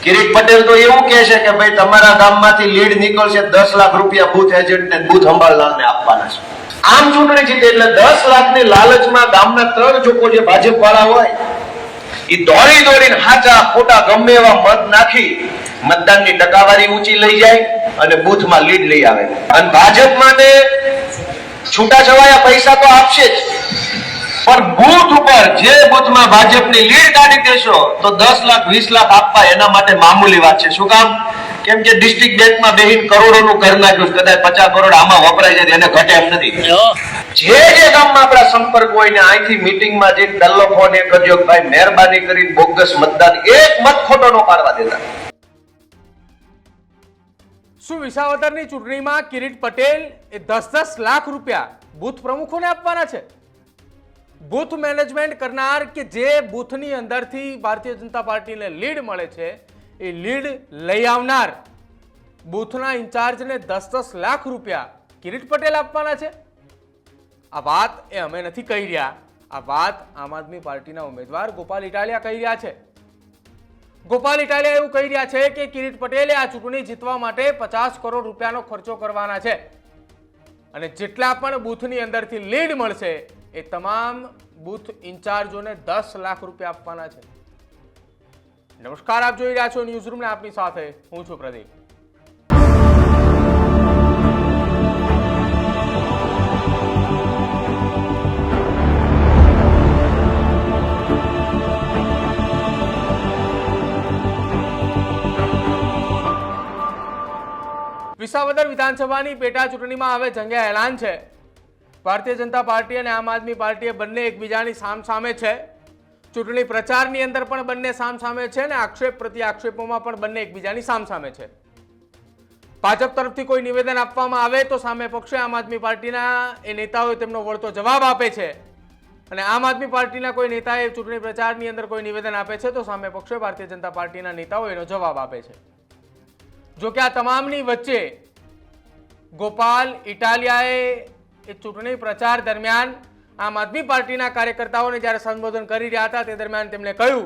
કિરીટ પટેલ તો એવું કહે છે કે ભાઈ તમારા ગામમાંથી લીડ નીકળશે 10 લાખ રૂપિયા બૂથ એજન્ટને બૂથ સંભાળનારને આપવાના છે. આમ ચૂંટણી જીતે એટલે 10 લાખની લાલચમાં ગામના 3 લોકો જે ભાજપ વાળા હોય એ દોડીને હાચા ખોટા ગમે એવા મત નાખી મતદાનની ટકાવારી ઊંચી લઈ જાય અને બૂથમાં લીડ લઈ આવે. અને ભાજપ માટે છૂટાછવાયા પૈસા તો આપશે જ, પણ બૂથ ઉપર જે બૂથમાં ભાજપની લીડ કાઢી દેશો તો 10 લાખ 20 લાખ આપવા એના માટે મામૂલી વાત છે. શું કામ? કેમ કે ડિસ્ટ્રિક્ટ બેંકમાં બેહીન કરોડોનું કરી નાખ્યું, કદાચ 50 કરોડ આમાં વપરાય જાય એને ઘટે એમ નથી. જે ગામમાં આપણા સંપર્ક હોય ને અહીંથી મીટિંગમાં જઈને ડલ્લો ફોન એ કરજો કે ભાઈ મહેરબાની કરીને બોગસ મતદાન એક મત ખોટો ન પાડવા દેતા. શું વિસાવદરની ચૂંટણીમાં કિરીટ પટેલ એ 10-10 લાખ રૂપિયા બૂથ પ્રમુખોને આપવાના છે? બૂથ મેનેજમેન્ટ કરનાર કે જે બૂથની અંદરથી ભારતીય જનતા પાર્ટીને લીડ મળે છે એ લીડ લઈ આવનાર બૂથના ઇન્ચાર્જને 10-10 લાખ રૂપિયા કિરીટ પટેલ આપવાના છે? આ વાત એ અમે નથી કહી રહ્યા, આ વાત આમ આદમી પાર્ટીના ઉમેદવાર ગોપાલ ઇટાલિયા કહી રહ્યા છે. ગોપાલ ઇટાલિયા એવું કહી રહ્યા છે કે કિરીટ પટેલે આ ચૂંટણી જીતવા માટે 50 કરોડ રૂપિયાનો ખર્ચો કરવાના છે અને જેટલા પણ બૂથની અંદરથી લીડ મળશે એ તમામ બૂથ ઇન્ચાર્જોને 10 લાખ રૂપિયા આપવાના છે. નમસ્કાર, આપ જોઈ રહ્યા છો ન્યૂઝરૂમ ને આપની સાથે હું છું પ્રદીપ. વિસાવદર વિધાનસભાની પેટા ચૂંટણીમાં હવે જંગે એલાન છે. ભારતીય જનતા પાર્ટી અને આમ આદમી પાર્ટીએ બંને એકબીજાની સામસામે છે. ચૂંટણી પ્રચારની અંદર પણ બંને સામસામે છે અને આક્ષેપ પ્રતિ આક્ષેપોમાં પણ બંને એકબીજાની સામસામે છે. ભાજપ તરફથી કોઈ નિવેદન આપવામાં આવે તો સામે પક્ષે આમ આદમી પાર્ટીના એ નેતાઓએ તેમનો વળતો જવાબ આપે છે અને આમ આદમી પાર્ટીના કોઈ નેતાએ ચૂંટણી પ્રચારની અંદર કોઈ નિવેદન આપે છે તો સામે પક્ષે ભારતીય જનતા પાર્ટીના નેતાઓ એનો જવાબ આપે છે. જો કે આ તમામની વચ્ચે ગોપાલ ઇટાલિયાએ એ ચૂંટણી પ્રચાર દરમિયાન આમ આદમી પાર્ટીના કાર્યકર્તાઓને જ્યારે સંબોધન કરી રહ્યા હતા તે દરમિયાન તેમણે કહ્યું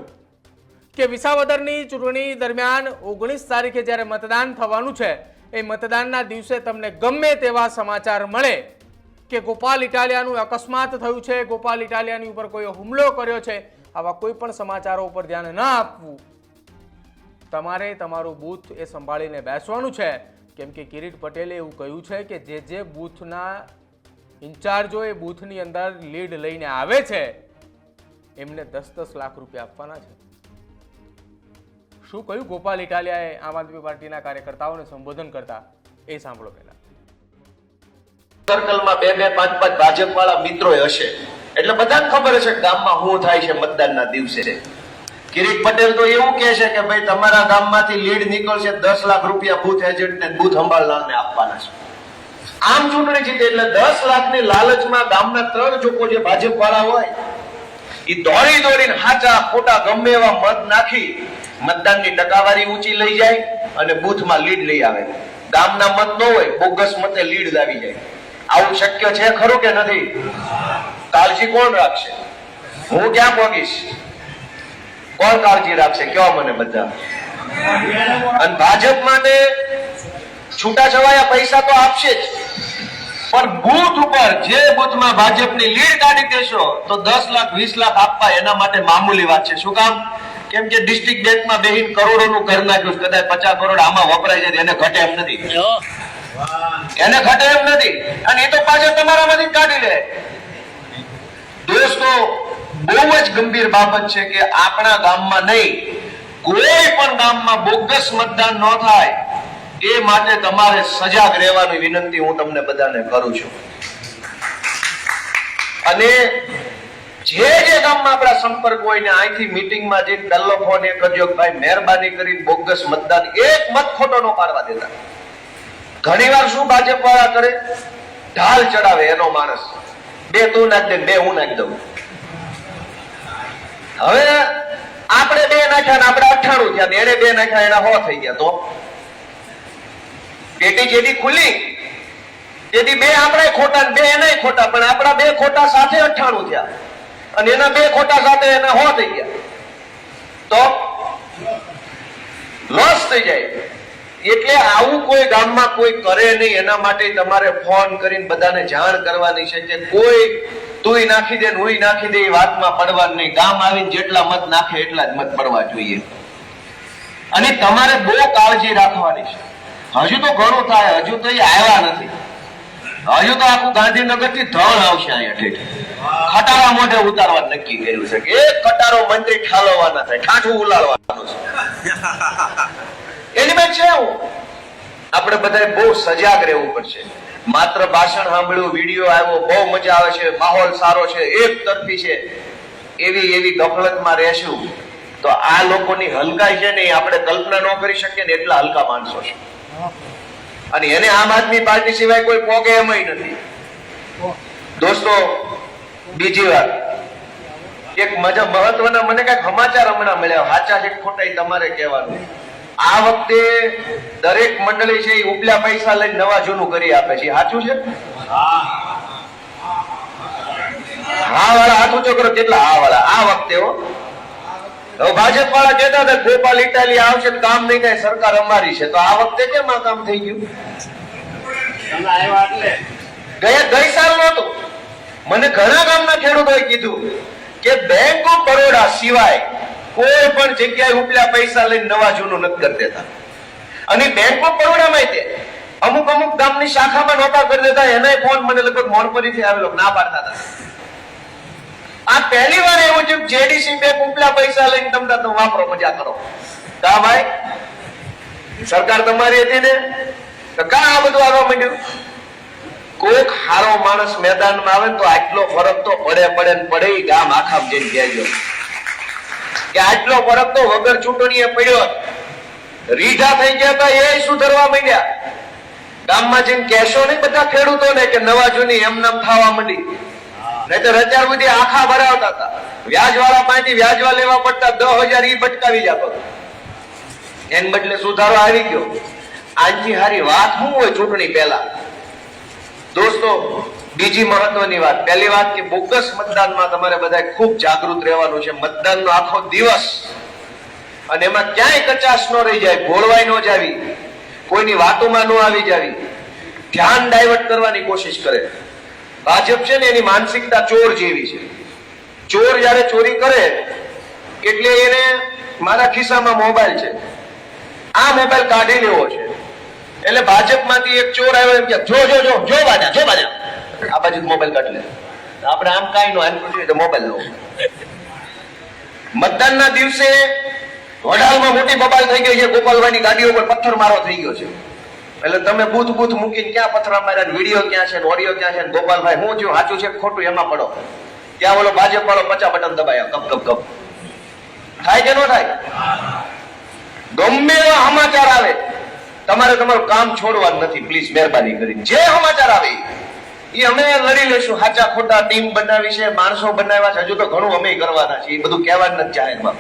કે વિસાવદરની ચૂંટણી દરમિયાન 19 તારીખે જ્યારે મતદાન થવાનું છે એ મતદાનના દિવસે તમને ગમે તેવા સમાચાર મળે કે ગોપાલ ઇટાલિયાનું અકસ્માત થયું છે, ગોપાલ ઇટાલિયાની ઉપર કોઈ હુમલો કર્યો છે, આવા કોઈ પણ સમાચારો ઉપર ધ્યાન ન આપવું. તમારે તમારું બૂથ એ સંભાળીને બેસવાનું છે, કેમ કે કિરીટ પટેલે એવું કહ્યું છે કે જે બૂથના ઇન્ચાર્જો એ બૂથની અંદર લીડ લઈને આવે છે એમને 10-10 લાખ રૂપિયા આપવાના છે. શું કહ્યું ગોપાલ ઇટાલિયાએ આમ આદમી પાર્ટીના કાર્યકર્તાઓને સંબોધન કરતા એ સાંભળો. પહેલા સર્કલમાં 2-5 ભાજપ વાળા મિત્રો હશે એટલે બધાને ખબર હશે ગામમાં શું થાય છે મતદાનના દિવસે. કિરીટ પટેલ તો એવું કહે છે કે ભાઈ તમારા ગામમાંથી લીડ નીકળશે 10 લાખ રૂપિયા બૂથ એજન્ટને બૂથ સંભાળનારને આપવાના છે. આમ ચૂંટણી જીતે એટલે 10 લાખની લાલચમાં ગામના 3 લોકો જે ભાજપ વાળા હોય એ દોડીને હાચા ખોટા ગમે એવા મત નાખી મતદાનની ટકાવારી ઊંચી લઈ જાય અને બૂથમાં લીડ લઈ આવે. ગામના મત ન હોય, બોગસ મતે લીડ આવી જાય. આવું શક્ય છે ખરું કે નથી? કાળજી કોણ રાખશે? હું ક્યાં પહોંચીશ? કોણ કાળજી રાખશે? કયો મને બધા. અને ભાજપ માટે છૂટાછવાયા પૈસા તો આપશે જ, પણ બૂથ ઉપર જે બૂથમાં ભાજપની લીડ કાઢી દેશો તો 10 લાખ 20 લાખ આપવા એના માટે મામૂલી વાત છે. શું કામ? કેમ કે ડિસ્ટ્રિક્ટ બેંકમાં બેહીન કરોડોનું કરી નાખ્યું, કદાચ 50 કરોડ આમાં વપરાય જાય એને ઘટે એમ નથી. એને ઘટે એમ નથી અને એ તો પાછળ તમારામાંથી કાઢી લે. દોસ્તો, બહુ જ ગંભીર બાબત છે કે આપણા ગામમાં નહીં, કોઈ પણ ગામમાં બોગસ મતદાન ન થાય એ માટે તમારે સજાગ રહેવાની વિનંતી હું તમને બધાને કરું છું. અને જે ગામમાં આપણા સંપર્ક હોય ને અહીંથી મીટિંગમાં જઈને ડલ્લો ફોન એ કરજો કે ભાઈ મહેરબાની કરીને બોગસ મતદાન એક મત ખોટો ન પાડવા દેતા. ઘણીવાર શું ભાજપ વાળા કરે? ઢાલ ચડાવે એનો માણસ, 2 તું નાખ દે, 2 હું નાખી દઉં. હવે આપણે 2 નાખ્યા ને આપણે 98 થયા, એને 2 નાખ્યા એના 100 થઈ ગયા. તો પેટી જેથી ખુલી તેથી 2 આપણે ખોટા 2 એના ખોટા, પણ આપણા 2 ખોટા સાથે 98 થયા અને એના 2 ખોટા સાથે એના 100 થઈ ગયા. તો લોસ થઈ જાય. એટલે આવું કોઈ ગામમાં કોઈ કરે નહીં. એના માટે તમારે ફોન કરીને બધાને જાણ કરવાની છે કે કોઈ તુંય નાખી દે ને હુંય નાખી દે એ વાતમાં પડવાનું નહીં. ગામ આવીને જેટલા મત નાખે એટલા જ મત પડવા જોઈએ. અને તમારે બહુ કાળજી રાખવાની છે. હજુ તો ઘણું થાય, હજુ તો એ આવ્યા નથી. હજુ તો આખું ગાંધીનગર થી ધણ આવશે અહીંયા ઠેઠ. ખટારા મોઢે ઉતારવા નક્કી કર્યું છે કે એક ખટારો મંત્રી ઠાલવવાના થાય, ઠાઠું ઉલાળવાનું છે. એની મેં છે આપણે બધા બહુ સજાગ રહેવું પડશે. માત્ર ભાષણ સાંભળ્યું, વિડીયો આવ્યો, બહુ મજા આવે છે, માહોલ સારો છે, એક તરફી છે, એવી ગફલતમાં રહેશું તો આ લોકોની હલકાઈ છે ને એ આપણે કલ્પના ન કરી શકીએ ને એટલા હલકા માણસો છે. અને એને આમ આદમી પાર્ટી સિવાય કોઈ પોગે એમય નથી. દોસ્તો, બીજી વાત, એક મહત્વના મને કઈક સમાચાર હમણાં મળ્યા, સાચા છે ખોટા એ તમારે કહેવાનું. આ વખતે દરેક મંડળી છે એ ઉપલા પૈસા લઈને નવા જૂનું કરી આપે છે. સાચું છે? હા વાળા હાથ ઊંચો કરો. કેટલા હા વાળા? આ વખતે હવે ભાજપ વાળા કહેતા હતા ગોપાલ ઇટાલી આવશે કામ નહીં થાય, સરકાર અમારી છે. તો આ વખતે કેમ આ કામ થઈ ગયું? ગઈ સાલ નહોતું. મને ઘણા ગામના ખેડૂતોએ કીધું કે બેંક ઓફ બરોડા સિવાય કોઈ પણ જગ્યાએ ઉપલા પૈસા લઈને નવા જૂનું નથી કરી દેતા. અને બેંક ઓફ બરોડામાં તે અમુક ગામની શાખામાં નહોતા કરી દેતા. એના ફોન મને લગભગ મોરપરીથી આવેલો, ના પાડતા હતા. આ પહેલી વાર એવું છે જેડીસી બેંક ઉપલા પૈસા લઈને તમે વાપરો, મજા કરો. કા ભાઈ, સરકાર તમારી હતી ને, તો કા આ બધું આવવા માંડ્યું? કોઈક હારો માણસ મેદાનમાં આવે તો આટલો ફરક તો પડે. ગામ આખા જઈને કહેજો કે આટલો ફરક તો વગર ચૂંટણીએ પડ્યો. રીઢા થઈ ગયા હતા એ સુધરવા માંડ્યા. ગામમાં જઈને કહેશો નહીં બધા ખેડૂતોને કે નવા જૂની એમનામ થવા માંડી. નહીતર અત્યાર સુધી આખા ભરાવતા હતા. વ્યાજ વાળા પાસેથી વ્યાજવા લેવા પડતા, 10,000 ઈ ભટકાવી જતો. એને બદલે સુધારો આવી ગયો. આનથી હારી વાત શું હોય ચૂંટણી પહેલા? દોસ્તો, બીજી મહત્વની વાત, પહેલી વાત કે બોગસ મતદાનમાં તમારે બધા ખૂબ જાગૃત રહેવાનું છે. મતદાનનો આખો દિવસ, અને એમાં ક્યાંય કચાશ ન રહી જાય, ભોળવાઈ ન જાવી, કોઈની વાતોમાં ન આવી જાવી, ધ્યાન ડાયવર્ટ કરવાની કોશિશ કરે. ભાજપ છે ને એની માનસિકતા ચોર જેવી છે. ચોર જયારે ચોરી કરે એટલે એને મારા ખિસ્સામાં મોબાઈલ છે, આ મોબાઈલ કાઢી લેવો છે. એટલે ભાજપમાંથી એક ચોર આવ્યો એમ કે જો બાજા આ બાજુ મોબાઈલ કાઢી લે. આપણે આમ કાંઈ નો મોબાઈલ લો. મતદાનના દિવસે વડાલમાં મોટી બબાલ થઈ ગઈ છે. ગોપાલભાઈની ગાડીઓ પર પથ્થર મારો થઈ ગયો છે. એટલે તમે બૂથ મૂકીને ક્યાં પથરા માર્યા, વિડીયો ક્યાં છે, ઓડિયો ક્યાં છે, ગોપાલભાઈ હું થયું, સાચું છે ખોટું એમાં પડો. ત્યાં ઓલો ભાજપ વાળો 50 બટન દબાયા, કપ થાય કે ન થાય? ગમે એવા સમાચાર આવે, તમારે તમારું કામ છોડવાનું નથી. પ્લીઝ મહેરબાની કરીને જે સમાચાર આવે એ અમે લડી લેશું. સાચા ખોટા ટીમ બનાવી છે, માણસો બનાવ્યા છે, હજુ તો ઘણું અમે કરવાના છે. એ બધું કહેવાનું નથી જાહેરમાં.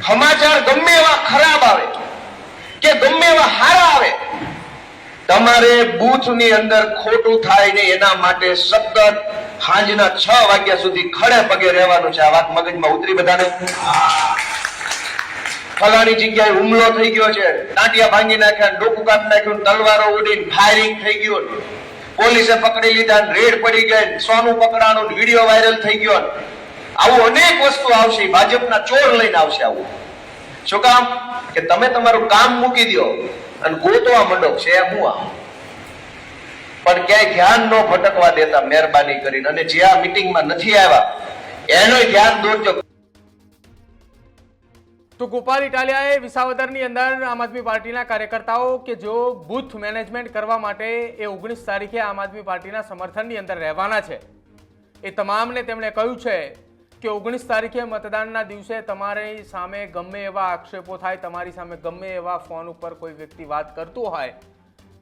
સમાચાર ગમે એવા ખરાબ આવે કે ગમે એવા હારા આવે, તમારે બૂથ ની અંદર ખોટું થાય ને એના માટે સતત સાંજના 6 વાગ્યા સુધી ખડે પગે રહેવાનું છે. આ વાત મગજમાં ઉતરી બધાને? ફલાણી જગ્યાએ હુમલો થઈ ગયો છે, ટાંટિયા ભાંગી નાખ્યા, ડોકું કાપી નાખ્યું, તલવારો ઉડીને ફાયરિંગ થઈ ગયું, પોલીસે પકડી લીધા, રેડ પડી ગઈ, સોનું પકડાણું, વિડીયો વાયરલ થઈ ગયો. આવું અનેક વસ્તુ આવશે. ભાજપના ચોર લઈને આવશે. આવું શું કામ? કે તમે તમારું કામ મૂકી દો અને ગોતવા મંડો છે હું આમ. પણ ક્યાંય ધ્યાન ન ભટકવા દેતા મહેરબાની કરીને. અને જે આ મીટિંગમાં નથી આવ્યા એનું ધ્યાન દોરજો. તો ગોપાલ ઇટાલિયાએ વિસાવદરની અંદર આમ આદમી પાર્ટીના કાર્યકર્તાઓ કે જેઓ બૂથ મેનેજમેન્ટ કરવા માટે એ 19 તારીખે આમ આદમી પાર્ટીના સમર્થનની અંદર રહેવાના છે, એ તમામને તેમણે કહ્યું છે કે 19 તારીખે મતદાનના દિવસે તમારી સામે ગમે એવા આક્ષેપો થાય, તમારી સામે ગમે એવા ફોન ઉપર કોઈ વ્યક્તિ વાત કરતું હોય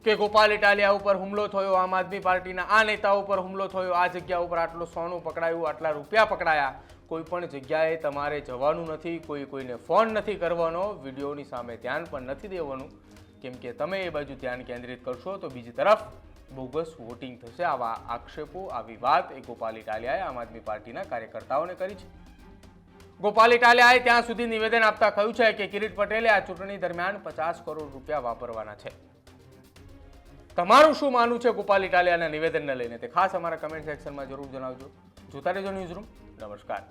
કે ગોપાલ ઇટાલિયા ઉપર હુમલો થયો, આમ આદમી પાર્ટીના આ નેતા ઉપર હુમલો થયો, આ જગ્યા ઉપર આટલું સોનું પકડાયું, આટલા રૂપિયા પકડાયા, કોઈ પણ જગ્યાએ તમારે જવાનું નથી, કોઈને ફોન નથી કરવાનો, વિડીયોની સામે ધ્યાન પણ નથી દેવાનું, કેમ કે તમે એ બાજુ ધ્યાન કેન્દ્રિત કરશો તો બીજી તરફ બોગસ વોટિંગ થશે. આવા આક્ષેપો, આવી વાત એ ગોપાલ ઇટાલિયાએ આમ આદમી પાર્ટીના કાર્યકર્તાઓને કરી છે. ગોપાલ ઇટાલિયાએ ત્યાં સુધી નિવેદન આપતા કહ્યું છે કે કિરીટ પટેલે આ ચૂંટણી દરમિયાન 50 કરોડ રૂપિયા વાપરવાના છે. તમારું શું માનવું છે ગોપાલ ઇટાલિયાના નિવેદનને લઈને તે ખાસ અમારા કમેન્ટ સેક્શનમાં જરૂર જણાવજો. જોતા રહેજો ન્યૂઝરૂમ. નમસ્કાર.